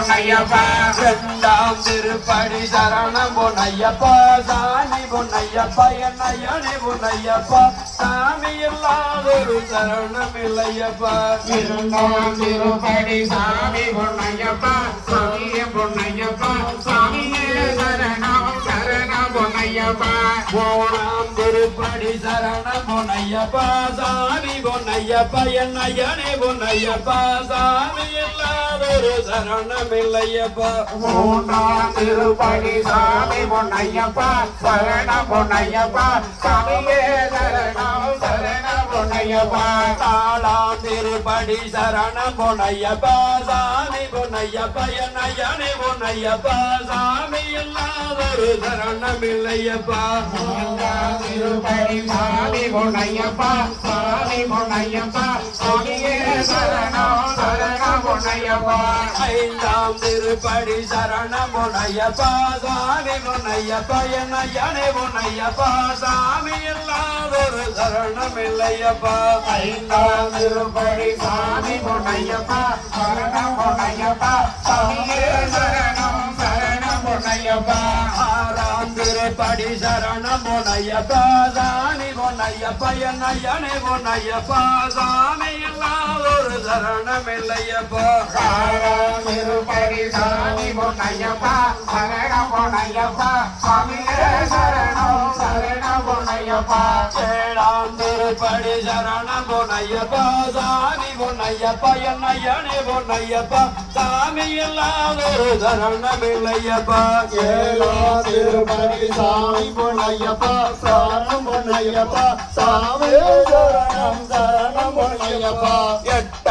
பொன்னையப்பா இரண்டாம் திருப்படி சரணம் பொன்னையப்பா சாமி பொன்னையப்பா என்னையனே பொன்னையப்பா சாமி இல்லாதொரு சரணம் இல்லையப்பா இரண்டாம் திருப்படி சாமி பொன்னையப்பா சாமியே பொன்னையப்பா சாமியே சரணம் சரணம் பொன்னையப்பா மூணாம் திருப்படி சரணம் பொன்னையப்பா சாமி பொன்னையப்பா என்னையனே பொன்னையப்பா சாமி இல்லாதொரு சரணம் இல்லையப்பா மூன்றாம் திருப்படி சாமி பொன்னையப்பா சரணம் பொன்னையப்பா சாமியே சரணம் சரணம் பொன்னையப்பா நாலாம் திருப்படி சரணம் பொன்னையப்பா சாமி பொன்னையப்பா என்னையனே பொன்னையப்பா சாமி இல்லாதொரு சரணம் இல்லையப்பா மூன்றாம் திருப்படி சாமி பொன்னையப்பா சாமி பொன்னையப்பா சாமியே சரணம் சரணம் பொன்னையப்பா ஐந்தாம் திருப்படி சரணம் பொன்னையப்பா சாமி பொன்னையப்பா என்னையனே பொன்னையப்பா சாமி இல்லாதொரு சரணம் இல்லையப்பா ஐந்தாம் திருப்படி சாமி பொன்னையப்பா சரணம் பொன்னையப்பா சாமியே சரணம் சரணம் பொன்னையப்பா ஆறாம் திருப்படி சரணம் பொன்னையப்பா சாமி பொன்னையப்பா என்னையனே பொன்னையப்பா சாமி இல்லாதொரு சரணம் இல்லையப்பா ஆறாம் திருப்படி சாமி பொன்னையப்பா சரணம் பொன்னையப்பா சாமியே சரணம் சரணம் பொன்னையப்பா ஏழாம் திருப்படி சரணம் பொன்னையப்பா சாமி பொன்னையப்பா என்னையனே பொன்னையப்பா சாமி இல்லாதொரு சரணம் இல்லையப்பா ஏழாம் திருப்படி சாமி பொன்னையப்பா சரணம் பொன்னையப்பா சாமி சரணம் சரணம் பொன்னையப்பா எட்டாம்